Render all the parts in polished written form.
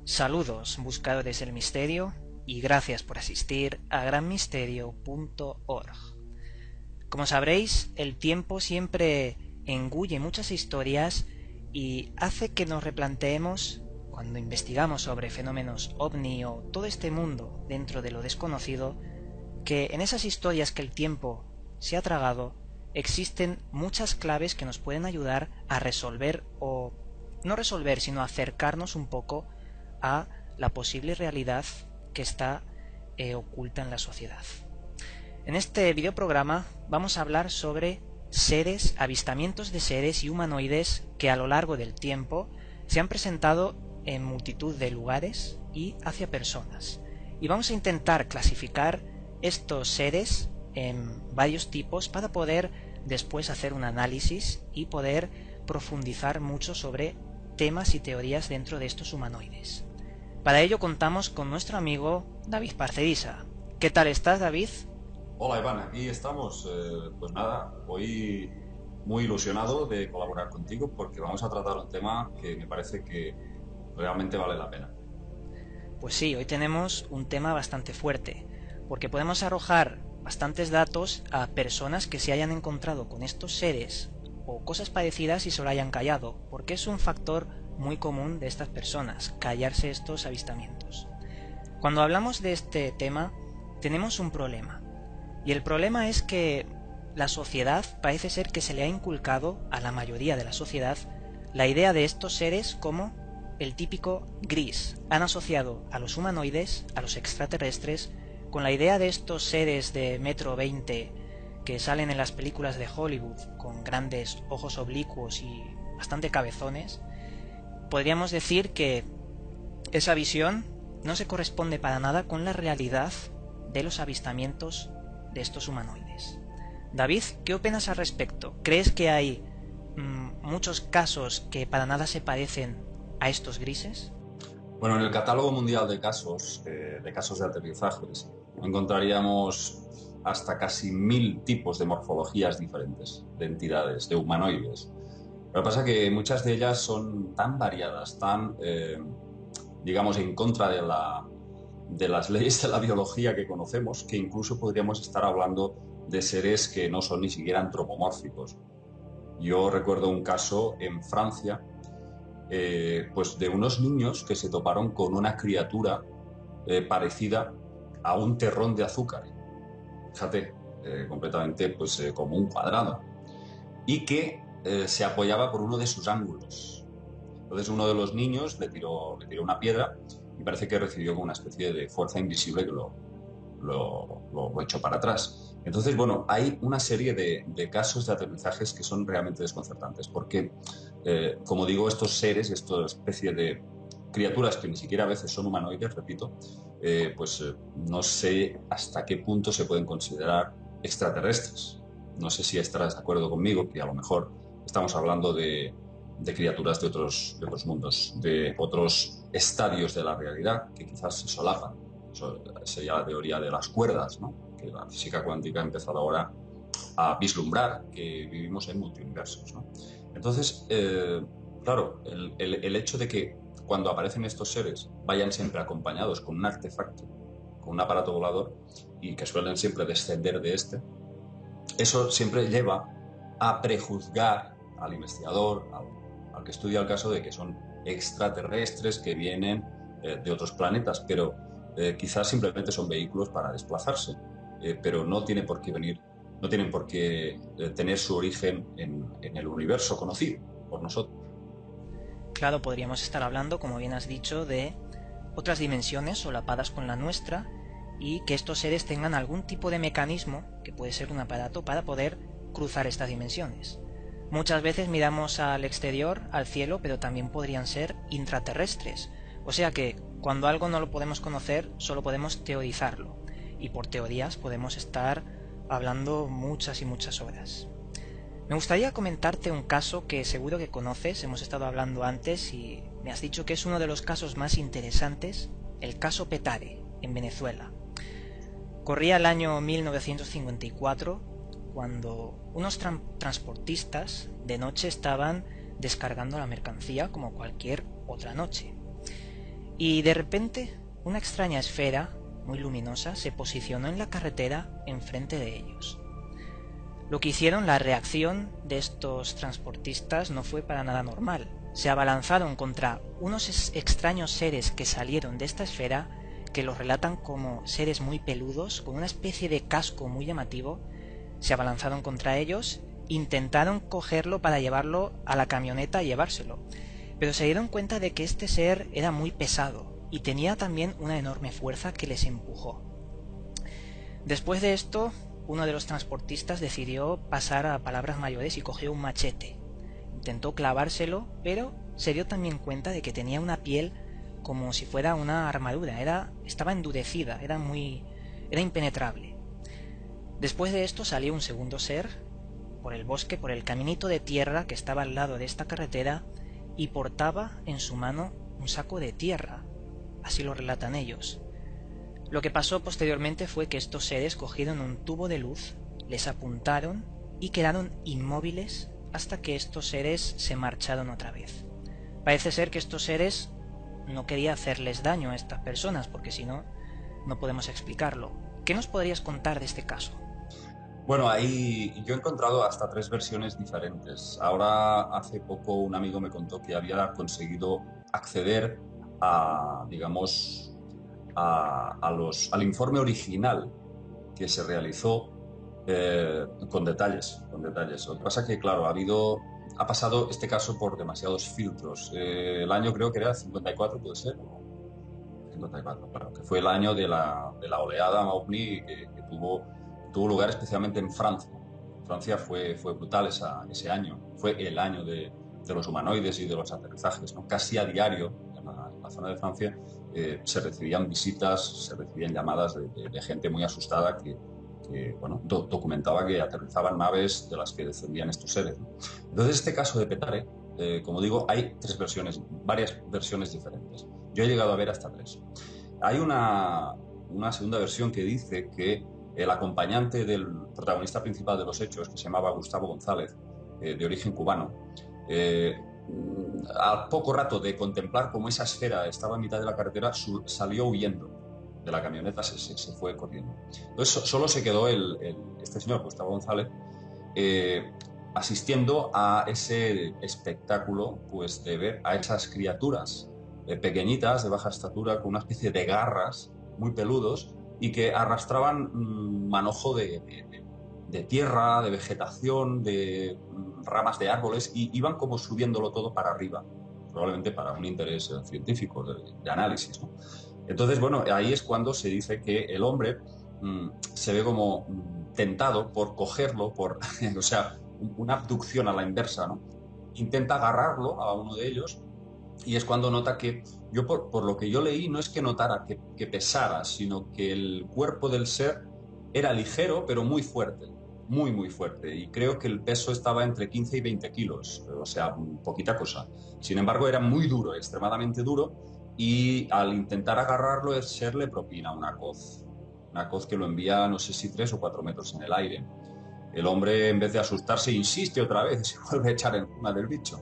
Saludos, buscadores del misterio, y gracias por asistir a granmisterio.org. Como sabréis, el tiempo siempre engulle muchas historias y hace que nos replanteemos, cuando investigamos sobre fenómenos ovni o todo este mundo dentro de lo desconocido, que en esas historias que el tiempo se ha tragado existen muchas claves que nos pueden ayudar a resolver, o no resolver, sino acercarnos un poco a la posible realidad que está oculta en la sociedad. En este videoprograma vamos a hablar sobre seres, avistamientos de seres y humanoides que a lo largo del tiempo se han presentado en multitud de lugares y hacia personas. Y vamos a intentar clasificar estos seres en varios tipos para poder después hacer un análisis y poder profundizar mucho sobre temas y teorías dentro de estos humanoides. Para ello contamos con nuestro amigo David Parcerisa. ¿Qué tal estás, David? Hola Iván, aquí estamos. Pues nada, hoy muy ilusionado de colaborar contigo porque vamos a tratar un tema que me parece que realmente vale la pena. Pues sí, hoy tenemos un tema bastante fuerte, porque podemos arrojar bastantes datos a personas que se hayan encontrado con estos seres o cosas parecidas y se lo hayan callado, porque es un factor muy común de estas personas, callarse estos avistamientos. Cuando hablamos de este tema, tenemos un problema, y el problema es que la sociedad parece ser que se le ha inculcado a la mayoría de la sociedad la idea de estos seres como el típico gris. Han asociado a los humanoides, a los extraterrestres, con la idea de estos seres de 1,20 m que salen en las películas de Hollywood con grandes ojos oblicuos y bastante cabezones. Podríamos decir que esa visión no se corresponde para nada con la realidad de los avistamientos de estos humanoides. David, ¿qué opinas al respecto? ¿Crees que hay muchos casos que para nada se parecen a estos grises? Bueno, en el catálogo mundial de casos de aterrizajes, encontraríamos hasta casi 1000 tipos de morfologías diferentes, de entidades, de humanoides. Lo que pasa es que muchas de ellas son tan variadas, tan, digamos, en contra de las leyes de la biología que conocemos, que incluso podríamos estar hablando de seres que no son ni siquiera antropomórficos. Yo recuerdo un caso en Francia, pues de unos niños que se toparon con una criatura parecida a un terrón de azúcar. Fíjate, completamente pues, como un cuadrado. Y que se apoyaba por uno de sus ángulos. Entonces uno de los niños le tiró una piedra y parece que recibió como una especie de fuerza invisible que lo echó para atrás. Entonces, bueno, hay una serie de casos de aterrizajes que son realmente desconcertantes, porque, como digo, estos seres, esta especie de criaturas que ni siquiera a veces son humanoides, repito, no sé hasta qué punto se pueden considerar extraterrestres. No sé si estarás de acuerdo conmigo, que a lo mejor estamos hablando de criaturas de otros mundos, de otros estadios de la realidad que quizás se solapan. Eso sería la teoría de las cuerdas, ¿no? Que la física cuántica ha empezado ahora a vislumbrar que vivimos en multiuniversos, ¿no? Entonces, claro, el hecho de que cuando aparecen estos seres vayan siempre acompañados con un artefacto, con un aparato volador, y que suelen siempre descender de este, eso siempre lleva a prejuzgar al investigador, al que estudia el caso de que son extraterrestres que vienen de otros planetas, pero quizás simplemente son vehículos para desplazarse, pero no tienen por qué venir, no tienen por qué tener su origen en el universo conocido por nosotros. Claro, podríamos estar hablando, como bien has dicho, de otras dimensiones solapadas con la nuestra y que estos seres tengan algún tipo de mecanismo, que puede ser un aparato, para poder cruzar estas dimensiones. Muchas veces miramos al exterior, al cielo, pero también podrían ser intraterrestres. O sea que cuando algo no lo podemos conocer, solo podemos teorizarlo. Y por teorías podemos estar hablando muchas y muchas horas. Me gustaría comentarte un caso que seguro que conoces, hemos estado hablando antes y me has dicho que es uno de los casos más interesantes, el caso Petare, en Venezuela. Corría el año 1954, cuando unos transportistas de noche estaban descargando la mercancía como cualquier otra noche. y de repente una extraña esfera, muy luminosa, se posicionó en la carretera enfrente de ellos. Lo que hicieron, la reacción de estos transportistas no fue para nada normal. Se abalanzaron contra unos extraños seres que salieron de esta esfera, que los relatan como seres muy peludos, con una especie de casco muy llamativo. Se abalanzaron contra ellos, intentaron cogerlo para llevarlo a la camioneta y llevárselo, pero se dieron cuenta de que este ser era muy pesado y tenía también una enorme fuerza que les empujó. Después de esto, uno de los transportistas decidió pasar a palabras mayores y cogió un machete. Intentó clavárselo, pero se dio también cuenta de que tenía una piel como si fuera una armadura, estaba endurecida, era impenetrable. Después de esto salió un segundo ser por el bosque, por el caminito de tierra que estaba al lado de esta carretera, y portaba en su mano un saco de tierra, así lo relatan ellos. Lo que pasó posteriormente fue que estos seres cogieron un tubo de luz, les apuntaron y quedaron inmóviles hasta que estos seres se marcharon otra vez. Parece ser que estos seres no querían hacerles daño a estas personas, porque si no, no podemos explicarlo. ¿Qué nos podrías contar de este caso? Bueno, ahí yo he encontrado hasta 3 versiones diferentes. Ahora, hace poco, un amigo me contó que había conseguido acceder a, digamos, al informe original que se realizó con detalles. Lo que pasa es que, claro, ha pasado este caso por demasiados filtros. El año creo que era 54, puede ser. 54, claro, que fue el año de la oleada OVNI que tuvo lugar especialmente en Francia. En Francia fue brutal ese año. Fue el año de los humanoides y de los aterrizajes, ¿no? Casi a diario en la zona de Francia se recibían visitas, se recibían llamadas de gente muy asustada que bueno, documentaba que aterrizaban naves de las que descendían estos seres, ¿no? Entonces, este caso de Petare, como digo, hay varias versiones diferentes. Yo he llegado a ver hasta 3. Hay una segunda versión que dice que el acompañante del protagonista principal de los hechos, que se llamaba Gustavo González, de origen cubano, al poco rato de contemplar cómo esa esfera estaba en mitad de la carretera, salió huyendo de la camioneta, se fue corriendo. Entonces solo se quedó este señor, Gustavo González, asistiendo a ese espectáculo, pues, de ver a esas criaturas pequeñitas, de baja estatura, con una especie de garras muy peludos y que arrastraban manojo de tierra, de vegetación, de ramas de árboles, y iban como subiéndolo todo para arriba, probablemente para un interés científico, de análisis, ¿no? Entonces, bueno, ahí es cuando se dice que el hombre se ve como tentado por cogerlo, o sea, una abducción a la inversa, ¿no? Intenta agarrarlo a uno de ellos, y es cuando nota que, yo por lo que yo leí, no es que notara que pesara, sino que el cuerpo del ser era ligero, pero muy fuerte, muy, muy fuerte. Y creo que el peso estaba entre 15 y 20 kilos, o sea, poquita cosa. Sin embargo, era muy duro, extremadamente duro, y al intentar agarrarlo, el ser le propina una coz que lo envía, no sé si 3 o 4 metros en el aire. El hombre, en vez de asustarse, insiste otra vez y se vuelve a echar encima del bicho.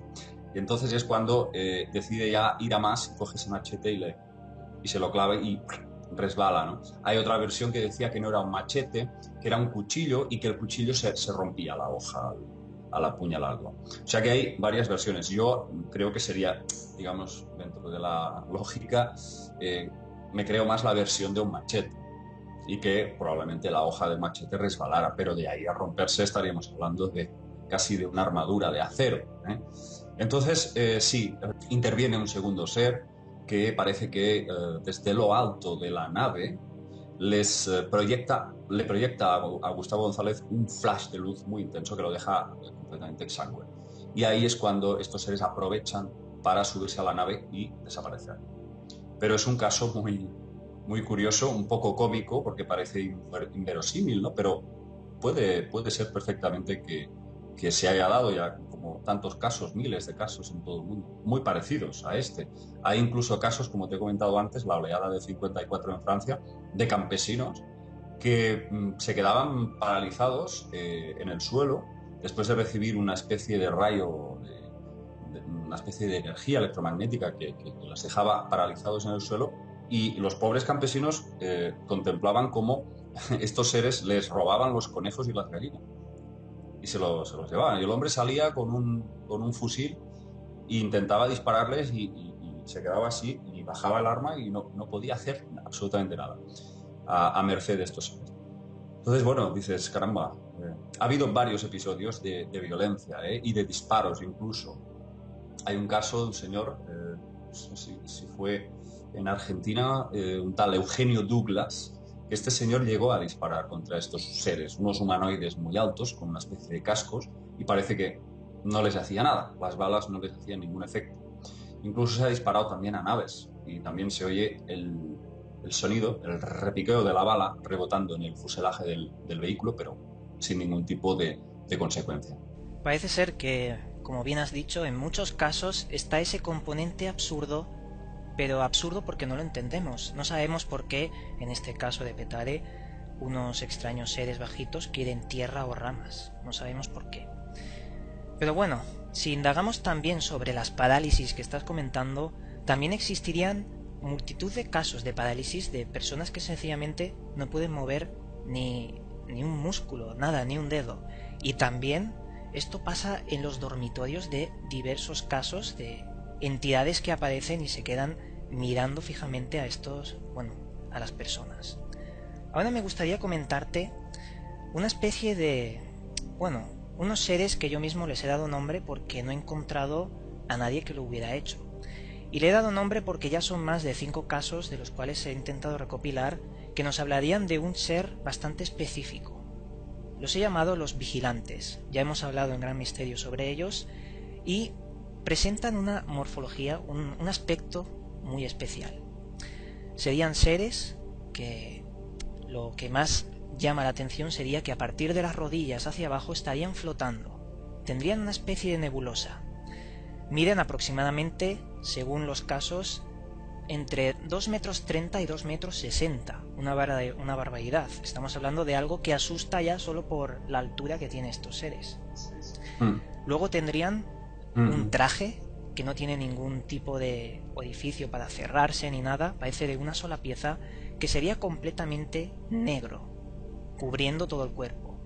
Y entonces es cuando decide ya ir a más, coge ese machete y se lo clava y resbala, ¿no? Hay otra versión que decía que no era un machete, que era un cuchillo, y que el cuchillo se rompía la hoja al apuñalarlo. O sea que hay varias versiones. Yo creo que sería, digamos, dentro de la lógica, me creo más la versión de un machete, y que probablemente la hoja del machete resbalara, pero de ahí a romperse estaríamos hablando casi de una armadura de acero, ¿eh? Entonces, sí, interviene un segundo ser que parece que desde lo alto de la nave le proyecta a Gustavo González un flash de luz muy intenso que lo deja completamente exangüe. Y ahí es cuando estos seres aprovechan para subirse a la nave y desaparecer. Pero es un caso muy, muy curioso, un poco cómico, porque parece inverosímil, ¿no? Pero puede ser perfectamente que se haya dado ya, como tantos casos, miles de casos en todo el mundo, muy parecidos a este. Hay incluso casos, como te he comentado antes, la oleada de 54 en Francia, de campesinos que se quedaban paralizados en el suelo después de recibir una especie de rayo, una especie de energía electromagnética que los dejaba paralizados en el suelo, y los pobres campesinos contemplaban cómo estos seres les robaban los conejos y las gallinas y se los llevaban. Y el hombre salía con un fusil e intentaba dispararles y se quedaba así y bajaba el arma y no podía hacer absolutamente nada a merced de estos seres. Entonces, bueno, dices, caramba, ha habido varios episodios de violencia y de disparos incluso. Hay un caso de un señor, no sé si fue en Argentina, un tal Eugenio Douglas, que este señor llegó a disparar contra estos seres, unos humanoides muy altos con una especie de cascos, y parece que no les hacía nada, las balas no les hacían ningún efecto. Incluso se ha disparado también a naves y también se oye el sonido, el repiqueo de la bala rebotando en el fuselaje del vehículo, pero sin ningún tipo de consecuencia. Parece ser que, como bien has dicho, en muchos casos está ese componente absurdo, pero absurdo porque no lo entendemos. No sabemos por qué, en este caso de Petare, unos extraños seres bajitos quieren tierra o ramas. No sabemos por qué. Pero bueno, si indagamos también sobre las parálisis que estás comentando, también existirían multitud de casos de parálisis de personas que sencillamente no pueden mover ni un músculo, nada, ni un dedo. Y también esto pasa en los dormitorios de diversos casos de entidades que aparecen y se quedan mirando fijamente a a las personas. Ahora me gustaría comentarte una especie de, unos seres que yo mismo les he dado nombre porque no he encontrado a nadie que lo hubiera hecho. Y le he dado nombre porque ya son más de 5 casos de los cuales he intentado recopilar que nos hablarían de un ser bastante específico. Los he llamado los vigilantes. Ya hemos hablado en Gran Misterio sobre ellos y presentan una morfología, un aspecto muy especial. Serían seres que lo que más llama la atención sería que a partir de las rodillas hacia abajo estarían flotando. Tendrían una especie de nebulosa. Miden aproximadamente, según los casos, entre 2,30 metros y 2,60 metros. Una barbaridad. Estamos hablando de algo que asusta ya solo por la altura que tienen estos seres. Luego tendrían un traje que no tiene ningún tipo de orificio para cerrarse ni nada. Parece de una sola pieza, que sería completamente negro, cubriendo todo el cuerpo.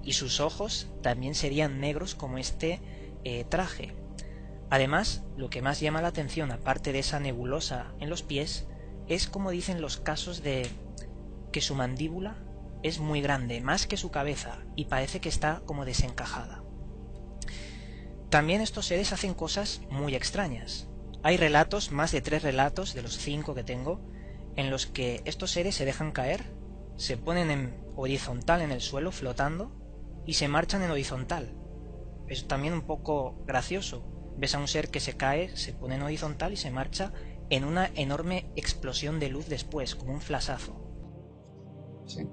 Y sus ojos también serían negros como este traje. Además, lo que más llama la atención, aparte de esa nebulosa en los pies, es, como dicen los casos, de que su mandíbula es muy grande, más que su cabeza, y parece que está como desencajada. También estos seres hacen cosas muy extrañas. Hay relatos, más de 3 relatos de los 5 que tengo, en los que estos seres se dejan caer, se ponen en horizontal en el suelo flotando y se marchan en horizontal. Es también un poco gracioso. Ves a un ser que se cae, se pone en horizontal y se marcha en una enorme explosión de luz después, como un flashazo. Sí.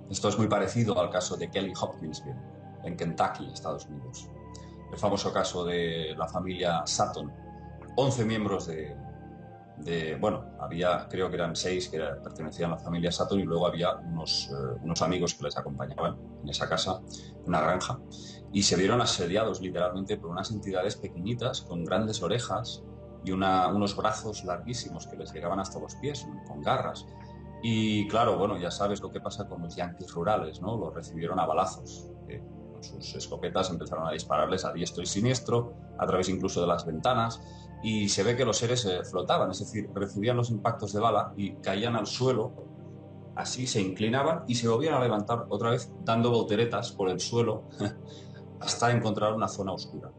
Esto es muy parecido al caso de Kelly Hopkinsville, en Kentucky, Estados Unidos. El famoso caso de la familia Sutton. 11 miembros había, creo que eran 6 que pertenecían a la familia Sutton, y luego había unos amigos que les acompañaban en esa casa, en una granja, y se vieron asediados literalmente por unas entidades pequeñitas con grandes orejas y unos brazos larguísimos que les llegaban hasta los pies, con garras. Y claro, bueno, ya sabes lo que pasa con los yanquis rurales, ¿no? Los recibieron a balazos. Con sus escopetas empezaron a dispararles a diestro y siniestro, a través incluso de las ventanas, y se ve que los seres flotaban, es decir, recibían los impactos de bala y caían al suelo, así se inclinaban y se volvían a levantar otra vez, dando volteretas por el suelo hasta encontrar una zona oscura.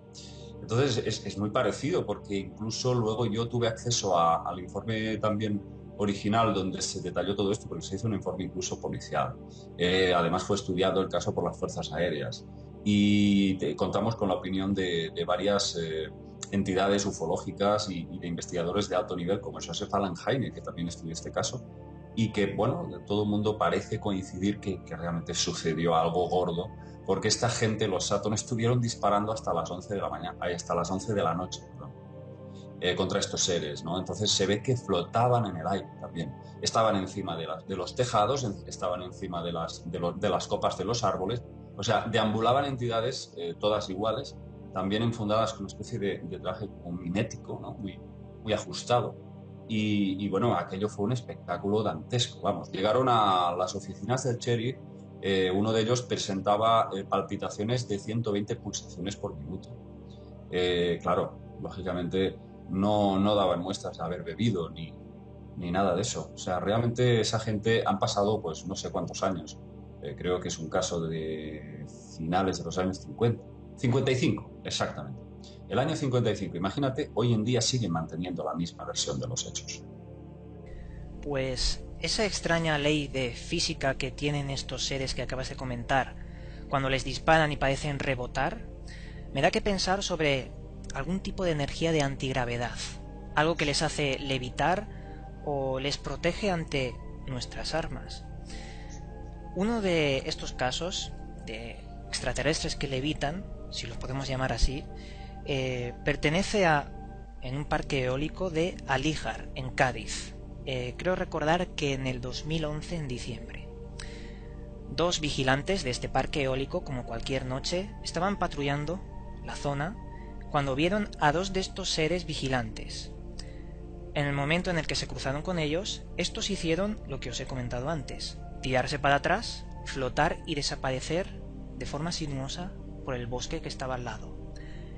Entonces es muy parecido, porque incluso luego yo tuve acceso al informe también original donde se detalló todo esto, porque se hizo un informe incluso policial. Además fue estudiado el caso por las fuerzas aéreas y contamos con la opinión de varias entidades ufológicas y de investigadores de alto nivel, como Joseph Allen Hynek, que también estudió este caso, y que, bueno, todo el mundo parece coincidir que realmente sucedió algo gordo, porque esta gente, los Sutton, estuvieron disparando hasta las 11 de la mañana, hasta las 11 de la noche, contra estos seres, ¿no? Entonces se ve que flotaban en el aire también. Estaban encima de los tejados, estaban encima de las copas de los árboles. O sea, deambulaban entidades todas iguales, también enfundadas con una especie de traje como mimético, ¿no? Muy ajustado. Bueno, aquello fue un espectáculo dantesco. Vamos, llegaron a las oficinas del Cherry, uno de ellos presentaba palpitaciones de 120 pulsaciones por minuto. Claro, lógicamente no daban muestras de haber bebido ni nada de eso. O sea, realmente esa gente han pasado pues no sé cuántos años. Creo que es un caso de finales de los años 50. 55, exactamente. El año 55, imagínate, hoy en día siguen manteniendo la misma versión de los hechos. Pues esa extraña ley de física que tienen estos seres que acabas de comentar, cuando les disparan y parecen rebotar, me da que pensar sobre algún tipo de energía de antigravedad, algo que les hace levitar o les protege ante nuestras armas. Uno de estos casos de extraterrestres que levitan, si los podemos llamar así, pertenece en un parque eólico de Alíjar, en Cádiz. Creo recordar que en el 2011, en diciembre. Dos vigilantes de este parque eólico, como cualquier noche, estaban patrullando la zona cuando vieron a dos de estos seres vigilantes. En el momento en el que se cruzaron con ellos, estos hicieron lo que os he comentado antes: tirarse para atrás, flotar y desaparecer de forma sinuosa por el bosque que estaba al lado.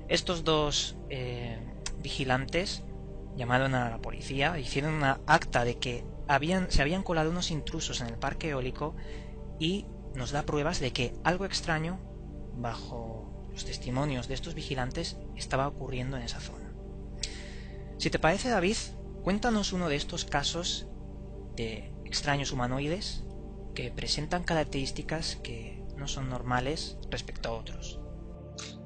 Estos dos vigilantes llamaron a la policía, hicieron una acta de que se habían colado unos intrusos en el parque eólico, y nos da pruebas de que algo extraño, bajo los testimonios de estos vigilantes, estaba ocurriendo en esa zona. Si te parece, David, cuéntanos uno de estos casos de extraños humanoides que presentan características que no son normales respecto a otros.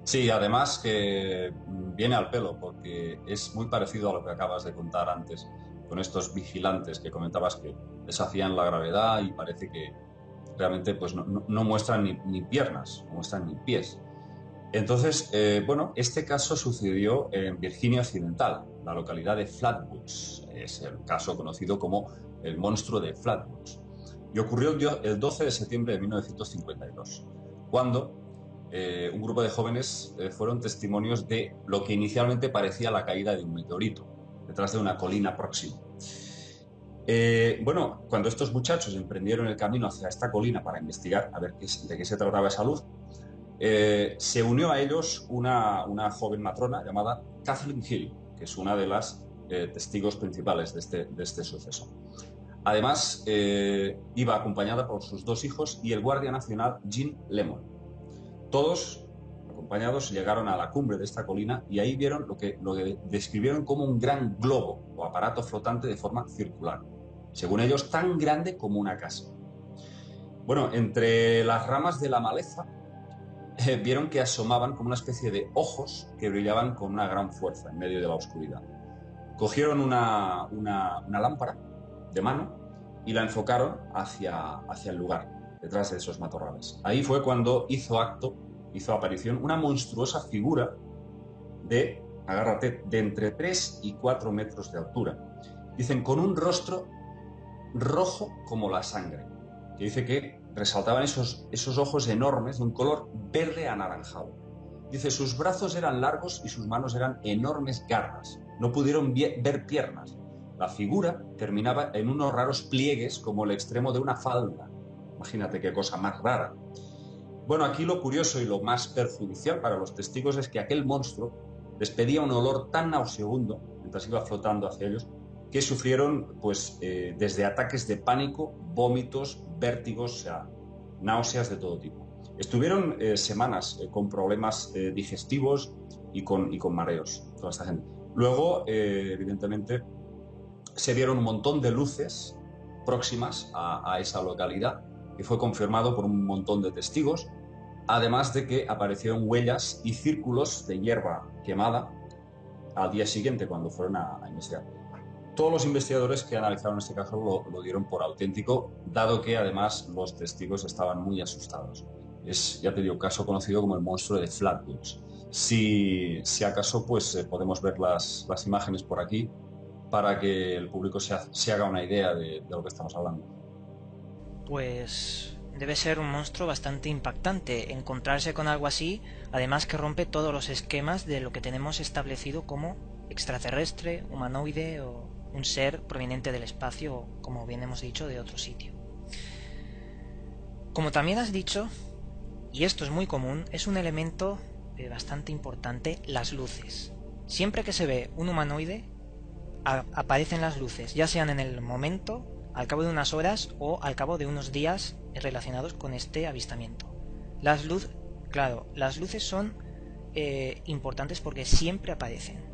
Sí, además que viene al pelo porque es muy parecido a lo que acabas de contar antes, con estos vigilantes que comentabas que desafían la gravedad y parece que realmente pues no muestran ni piernas, no muestran ni pies. Entonces, bueno, este caso sucedió en Virginia Occidental, la localidad de Flatwoods. Es el caso conocido como el monstruo de Flatwoods. Y ocurrió el 12 de septiembre de 1952, cuando un grupo de jóvenes fueron testimonios de lo que inicialmente parecía la caída de un meteorito, detrás de una colina próxima. Bueno, cuando estos muchachos emprendieron el camino hacia esta colina para investigar a ver de qué se trataba esa luz, se unió a ellos una joven matrona llamada Kathleen Hill, que es una de las testigos principales de este suceso. Además, iba acompañada por sus dos hijos y el guardia nacional Gene Lemon. Todos, acompañados, llegaron a la cumbre de esta colina y ahí vieron lo que describieron como un gran globo o aparato flotante de forma circular, según ellos tan grande como una casa. Bueno, entre las ramas de la maleza vieron que asomaban como una especie de ojos que brillaban con una gran fuerza en medio de la oscuridad. Cogieron una lámpara de mano y la enfocaron hacia el lugar, detrás de esos matorrales. Ahí fue cuando hizo aparición una monstruosa figura de, agárrate, de entre 3 y 4 metros de altura. Dicen, con un rostro rojo como la sangre, que dice que resaltaban esos ojos enormes de un color verde anaranjado. Dice, sus brazos eran largos y sus manos eran enormes garras. No pudieron ver piernas. La figura terminaba en unos raros pliegues como el extremo de una falda. Imagínate qué cosa más rara. Bueno, aquí lo curioso y lo más perjudicial para los testigos es que aquel monstruo despedía un olor tan nauseabundo mientras iba flotando hacia ellos, que sufrieron pues desde ataques de pánico, vómitos, vértigos, o sea, náuseas de todo tipo. Estuvieron semanas con problemas digestivos y con mareos, toda esta gente. Luego, evidentemente, se vieron un montón de luces próximas a esa localidad, que fue confirmado por un montón de testigos, además de que aparecieron huellas y círculos de hierba quemada al día siguiente cuando fueron a investigar. Todos los investigadores que analizaron este caso lo dieron por auténtico, dado que además los testigos estaban muy asustados. Es, ya te digo, caso conocido como el monstruo de Flatwoods. Si acaso, pues podemos ver las imágenes por aquí para que el público se haga una idea de lo que estamos hablando. Pues debe ser un monstruo bastante impactante encontrarse con algo así, además que rompe todos los esquemas de lo que tenemos establecido como extraterrestre, humanoide o un ser proveniente del espacio o, como bien hemos dicho, de otro sitio. Como también has dicho, y esto es muy común, es un elemento bastante importante, las luces. Siempre que se ve un humanoide, aparecen las luces, ya sean en el momento, al cabo de unas horas o al cabo de unos días relacionados con este avistamiento. Las luces son importantes porque siempre aparecen.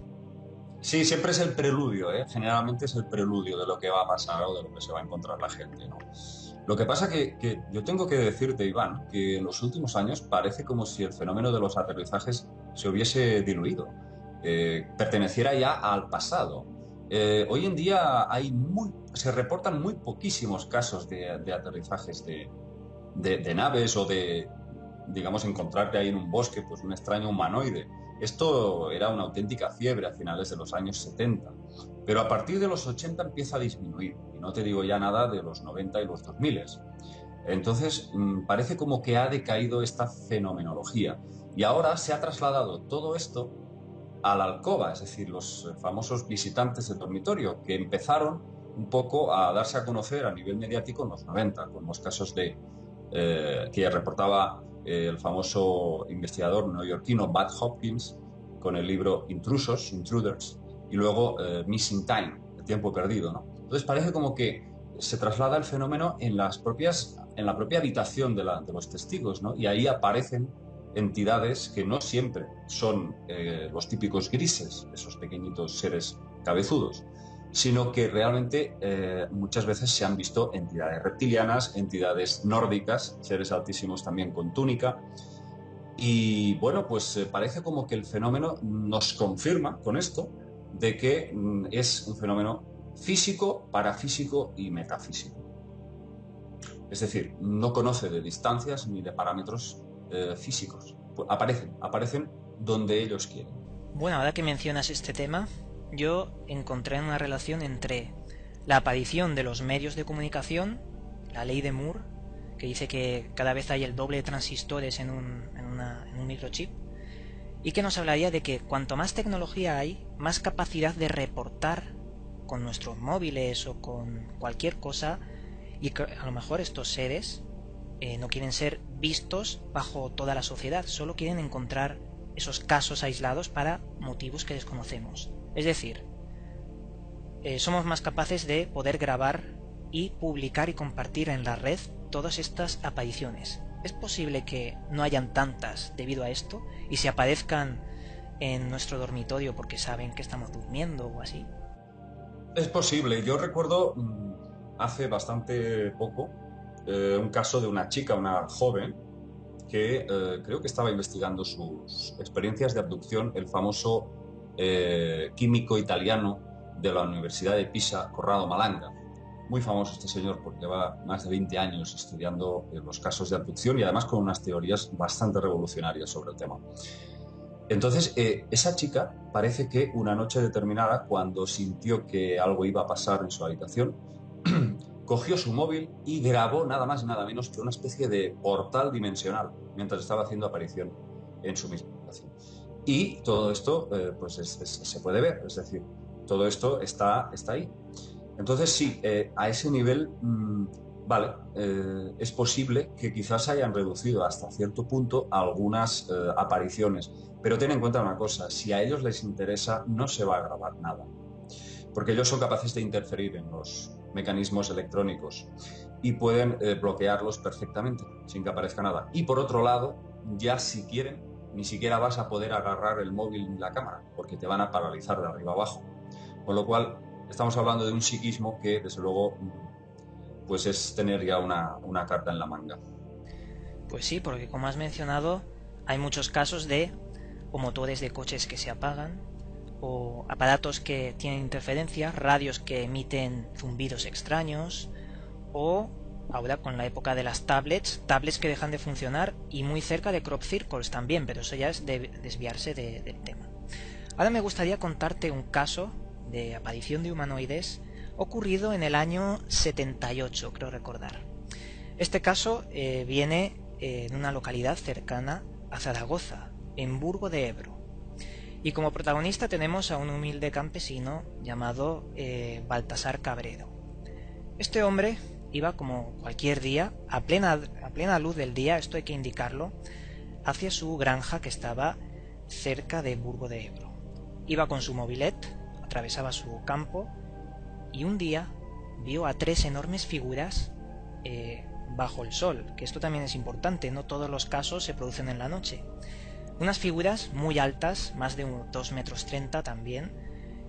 Sí, siempre es el preludio, ¿eh? Generalmente es el preludio de lo que va a pasar o de lo que se va a encontrar la gente, ¿no? Lo que pasa que yo tengo que decirte, Iván, que en los últimos años parece como si el fenómeno de los aterrizajes se hubiese diluido, perteneciera ya al pasado. Hoy en día se reportan muy poquísimos casos de aterrizajes de naves o de, digamos, encontrarte ahí en un bosque pues un extraño humanoide. Esto era una auténtica fiebre a finales de los años 70, pero a partir de los 80 empieza a disminuir, y no te digo ya nada de los 90 y los 2000. Entonces, parece como que ha decaído esta fenomenología, y ahora se ha trasladado todo esto a la alcoba, es decir, los famosos visitantes del dormitorio, que empezaron un poco a darse a conocer a nivel mediático en los 90, con los casos que reportaba el famoso investigador neoyorquino Bud Hopkins con el libro Intruders, y luego Missing Time, el tiempo perdido, ¿no? Entonces parece como que se traslada el fenómeno en la propia habitación de los testigos, ¿no? Y ahí aparecen entidades que no siempre son los típicos grises, esos pequeñitos seres cabezudos, sino que realmente muchas veces se han visto entidades reptilianas, entidades nórdicas, seres altísimos también con túnica. Y bueno, pues parece como que el fenómeno nos confirma con esto de que es un fenómeno físico, parafísico y metafísico. Es decir, no conoce de distancias ni de parámetros físicos. Aparecen donde ellos quieren. Bueno, ahora que mencionas este tema, yo encontré una relación entre la aparición de los medios de comunicación, la ley de Moore, que dice que cada vez hay el doble de transistores en un microchip, y que nos hablaría de que cuanto más tecnología hay, más capacidad de reportar con nuestros móviles o con cualquier cosa, y que a lo mejor estos seres no quieren ser vistos bajo toda la sociedad, solo quieren encontrar esos casos aislados para motivos que desconocemos. Es decir, somos más capaces de poder grabar y publicar y compartir en la red todas estas apariciones. ¿Es posible que no hayan tantas debido a esto y se aparezcan en nuestro dormitorio porque saben que estamos durmiendo o así? Es posible. Yo recuerdo hace bastante poco un caso de una chica, una joven, que creo que estaba investigando sus experiencias de abducción, el famoso químico italiano de la Universidad de Pisa, Corrado Malanga. Muy famoso este señor porque lleva más de 20 años estudiando los casos de abducción y además con unas teorías bastante revolucionarias sobre el tema. Entonces, esa chica parece que una noche determinada, cuando sintió que algo iba a pasar en su habitación, cogió su móvil y grabó nada más y nada menos que una especie de portal dimensional mientras estaba haciendo aparición en su misma habitación. Y todo esto pues se puede ver, es decir, todo esto está ahí. Entonces sí, a ese nivel, vale, es posible que quizás hayan reducido hasta cierto punto algunas apariciones, pero ten en cuenta una cosa, si a ellos les interesa no se va a grabar nada, porque ellos son capaces de interferir en los mecanismos electrónicos y pueden bloquearlos perfectamente sin que aparezca nada. Y por otro lado, ya si quieren, ni siquiera vas a poder agarrar el móvil ni la cámara, porque te van a paralizar de arriba abajo. Con lo cual, estamos hablando de un psiquismo que, desde luego, pues es tener ya una carta en la manga. Pues sí, porque como has mencionado, hay muchos casos de o motores de coches que se apagan, o aparatos que tienen interferencias, radios que emiten zumbidos extraños, o ahora con la época de las tablets que dejan de funcionar, y muy cerca de crop circles también, pero eso ya es de desviarse del tema. Ahora me gustaría contarte un caso de aparición de humanoides ocurrido en el año 78, creo recordar. Este caso viene en una localidad cercana a Zaragoza, en Burgo de Ebro. Y como protagonista tenemos a un humilde campesino llamado Baltasar Cabredo. Este hombre iba como cualquier día, a plena luz del día, esto hay que indicarlo, hacia su granja que estaba cerca de Burgo de Ebro. Iba con su mobilet, atravesaba su campo y un día vio a 3 enormes figuras bajo el sol, que esto también es importante, no todos los casos se producen en la noche. Unas figuras muy altas, más de 2,30 metros también,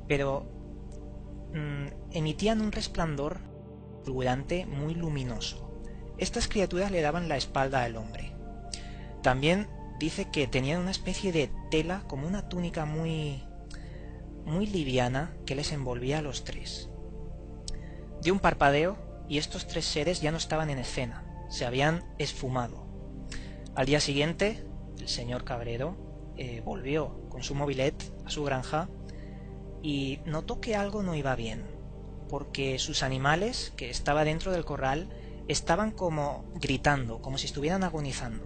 pero emitían un resplandor fulgurante muy luminoso. Estas criaturas le daban la espalda al hombre. También dice que tenían una especie de tela, como una túnica muy liviana, que les envolvía a los 3. Dio un parpadeo y estos 3 seres ya no estaban en escena, se habían esfumado. Al día siguiente, el señor Cabredo volvió con su mobilet a su granja y notó que algo no iba bien, porque sus animales, que estaban dentro del corral, estaban como gritando, como si estuvieran agonizando.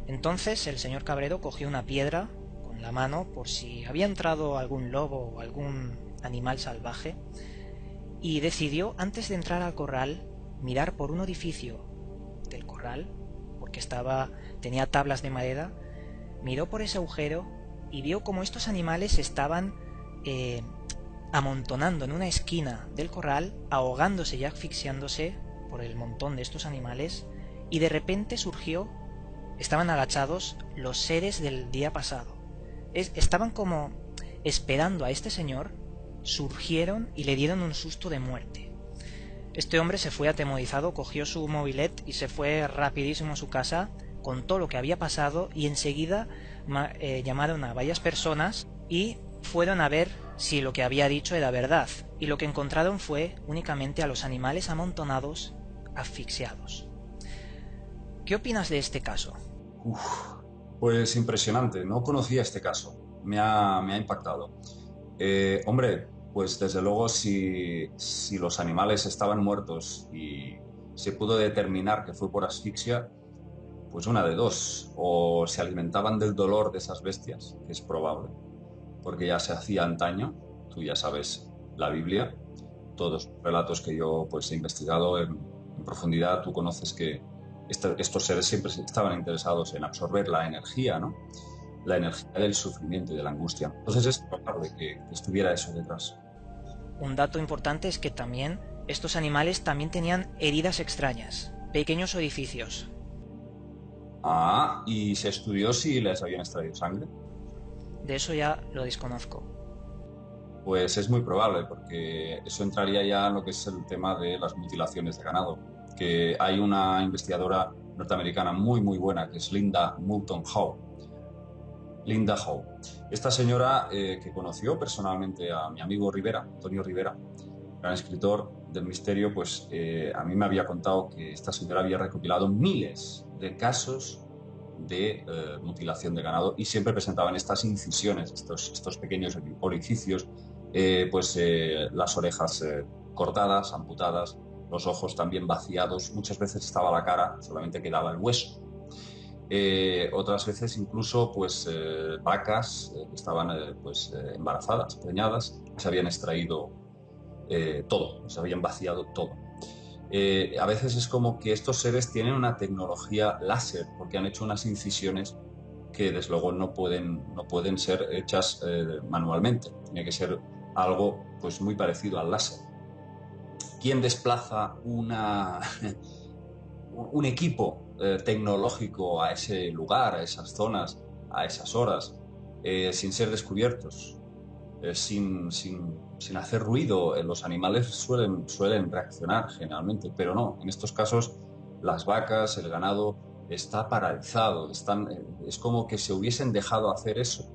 Entonces el señor Cabredo cogió una piedra con la mano por si había entrado algún lobo o algún animal salvaje, y decidió, antes de entrar al corral, mirar por un orificio del corral, porque tenía tablas de madera. Miró por ese agujero y vio como estos animales estaban amontonando en una esquina del corral, ahogándose y asfixiándose por el montón de estos animales, y de repente estaban agachados los seres del día pasado. Estaban como esperando a este señor, surgieron y le dieron un susto de muerte. Este hombre se fue atemorizado, cogió su mobilet y se fue rapidísimo a su casa, contó lo que había pasado y enseguida llamaron a varias personas y fueron a ver si lo que había dicho era verdad, y lo que encontraron fue únicamente a los animales amontonados, asfixiados. ¿Qué opinas de este caso? Pues impresionante, no conocía este caso, me ha impactado. Hombre, pues desde luego si los animales estaban muertos y se pudo determinar que fue por asfixia, pues una de dos: o se alimentaban del dolor de esas bestias, que es probable, porque ya se hacía antaño. Tú ya sabes la Biblia, todos los relatos que yo pues he investigado en profundidad, tú conoces que estos seres siempre estaban interesados en absorber la energía, ¿no? La energía del sufrimiento y de la angustia. Entonces es probable que estuviera eso detrás. Un dato importante es que también estos animales también tenían heridas extrañas, pequeños orificios. Ah, ¿y se estudió si les habían extraído sangre? De eso ya lo desconozco. Pues es muy probable, porque eso entraría ya en lo que es el tema de las mutilaciones de ganado. Que hay una investigadora norteamericana muy muy buena, que es Linda Moulton Howe. Linda Howe. Esta señora que conoció personalmente a mi amigo Rivera, Antonio Rivera, gran escritor del misterio, pues a mí me había contado que esta señora había recopilado miles de casos de mutilación de ganado, y siempre presentaban estas incisiones, estos pequeños orificios, las orejas cortadas, amputadas, los ojos también vaciados, muchas veces estaba la cara, solamente quedaba el hueso. Otras veces incluso vacas que estaban embarazadas, preñadas, se habían extraído todo, se habían vaciado todo. A veces es como que estos seres tienen una tecnología láser, porque han hecho unas incisiones que desde luego no pueden ser hechas manualmente. Tiene que ser algo pues muy parecido al láser. ¿Quién desplaza un equipo tecnológico a ese lugar, a esas zonas, a esas horas, sin ser descubiertos? Sin hacer ruido? Los animales suelen reaccionar generalmente, pero no. En estos casos, las vacas, el ganado, está paralizado. Es como que se hubiesen dejado hacer eso.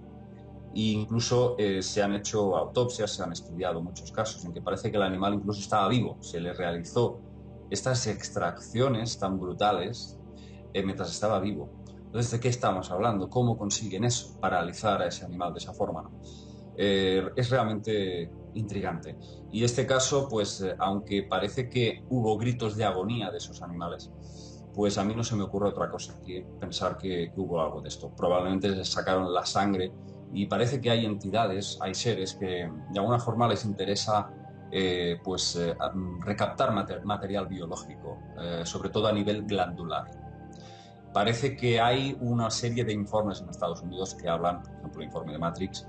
E incluso se han hecho autopsias, se han estudiado muchos casos en que parece que el animal incluso estaba vivo. Se le realizó estas extracciones tan brutales mientras estaba vivo. Entonces, ¿de qué estamos hablando? ¿Cómo consiguen eso? Paralizar a ese animal de esa forma, ¿no? Es realmente intrigante. Y este caso, pues, aunque parece que hubo gritos de agonía de esos animales, pues a mí no se me ocurre otra cosa que pensar que hubo algo de esto. Probablemente les sacaron la sangre y parece que hay entidades, hay seres que de alguna forma les interesa recaptar material biológico, sobre todo a nivel glandular. Parece que hay una serie de informes en Estados Unidos que hablan, por ejemplo, el informe de Matrix,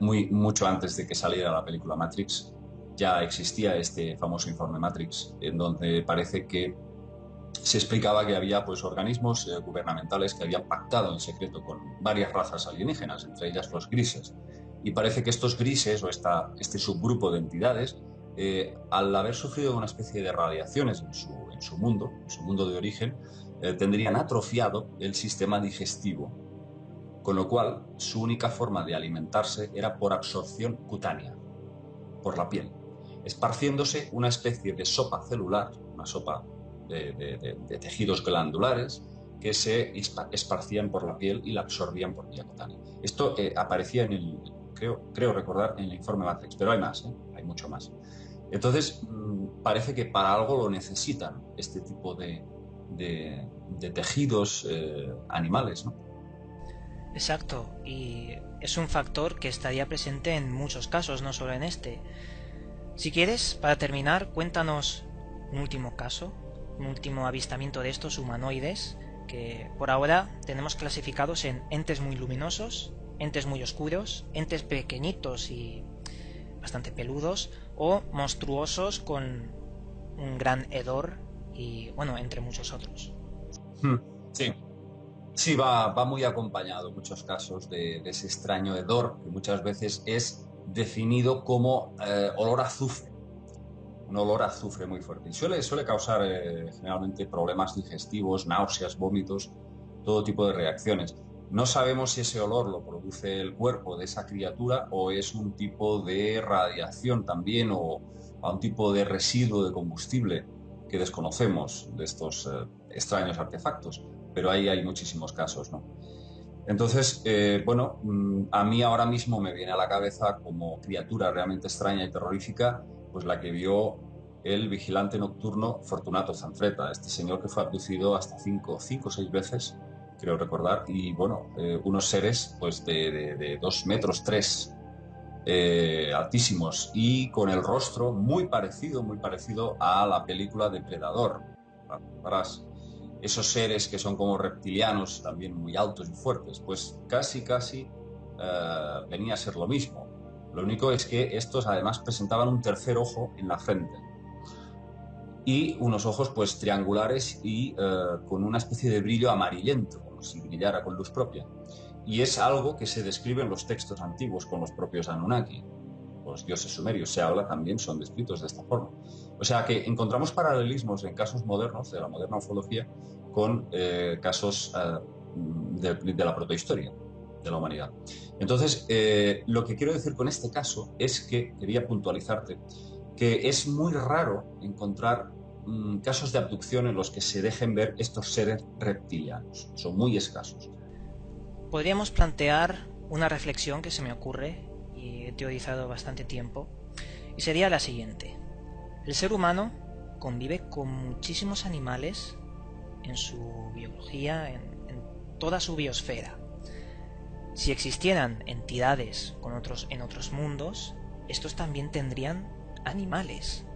mucho antes de que saliera la película Matrix, ya existía este famoso informe Matrix, en donde parece que se explicaba que había pues, organismos gubernamentales que habían pactado en secreto con varias razas alienígenas, entre ellas los grises. Y parece que estos grises, o este subgrupo de entidades, al haber sufrido una especie de radiaciones en su mundo de origen, tendrían atrofiado el sistema digestivo, con lo cual su única forma de alimentarse era por absorción cutánea, por la piel, esparciéndose una especie de sopa celular, una sopa de tejidos glandulares que se esparcían por la piel y la absorbían por vía cutánea. Esto aparecía creo recordar, en el informe Matrix, pero hay más, hay mucho más. Entonces, parece que para algo lo necesitan este tipo de tejidos animales, ¿no? Exacto, y es un factor que estaría presente en muchos casos, no solo en este. Si quieres, para terminar, cuéntanos un último caso, un último avistamiento de estos humanoides, que por ahora tenemos clasificados en entes muy luminosos, entes muy oscuros, entes pequeñitos y bastante peludos, o monstruosos con un gran hedor y, bueno, entre muchos otros. Sí. Sí, va muy acompañado en muchos casos de ese extraño hedor que muchas veces es definido como olor a azufre, un olor a azufre muy fuerte. Y suele causar generalmente problemas digestivos, náuseas, vómitos, todo tipo de reacciones. No sabemos si ese olor lo produce el cuerpo de esa criatura o es un tipo de radiación también o a un tipo de residuo de combustible que desconocemos de estos extraños artefactos. Pero ahí hay muchísimos casos, ¿no? Entonces, a mí ahora mismo me viene a la cabeza como criatura realmente extraña y terrorífica, pues la que vio el vigilante nocturno Fortunato Zanfretta, este señor que fue abducido hasta 5 o 6 veces, creo recordar, y unos seres pues de 2 metros 3, altísimos y con el rostro muy parecido a la película Depredador. Recordarás esos seres que son como reptilianos, también muy altos y fuertes, pues casi venía a ser lo mismo. Lo único es que estos además presentaban un tercer ojo en la frente y unos ojos pues triangulares y con una especie de brillo amarillento, como si brillara con luz propia. Y es algo que se describe en los textos antiguos con los propios Anunnaki. Los dioses sumerios se habla también, son descritos de esta forma. O sea que encontramos paralelismos en casos modernos de la moderna ufología con casos de la protohistoria de la humanidad. Entonces, lo que quiero decir con este caso es que quería puntualizarte que es muy raro encontrar casos de abducción en los que se dejen ver estos seres reptilianos. Son muy escasos. Podríamos plantear una reflexión que se me ocurre y he teorizado bastante tiempo, y sería la siguiente. El ser humano convive con muchísimos animales en su biología, en toda su biosfera. Si existieran entidades en otros mundos, estos también tendrían animales,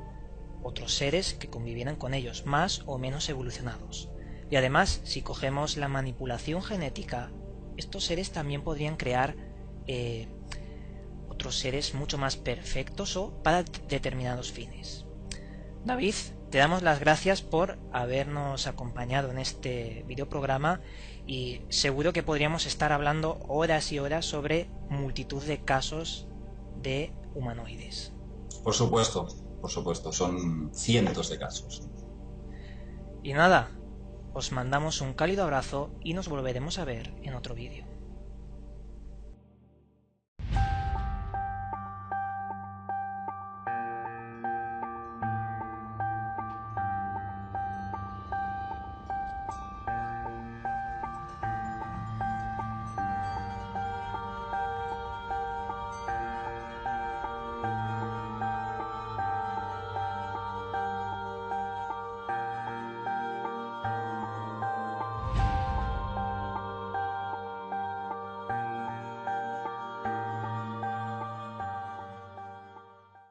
otros seres que convivieran con ellos, más o menos evolucionados. Y además, si cogemos la manipulación genética, estos seres también podrían crear otros seres mucho más perfectos o para determinados fines. David, te damos las gracias por habernos acompañado en este videoprograma y seguro que podríamos estar hablando horas y horas sobre multitud de casos de humanoides. Por supuesto, son cientos de casos. Y nada, os mandamos un cálido abrazo y nos volveremos a ver en otro vídeo.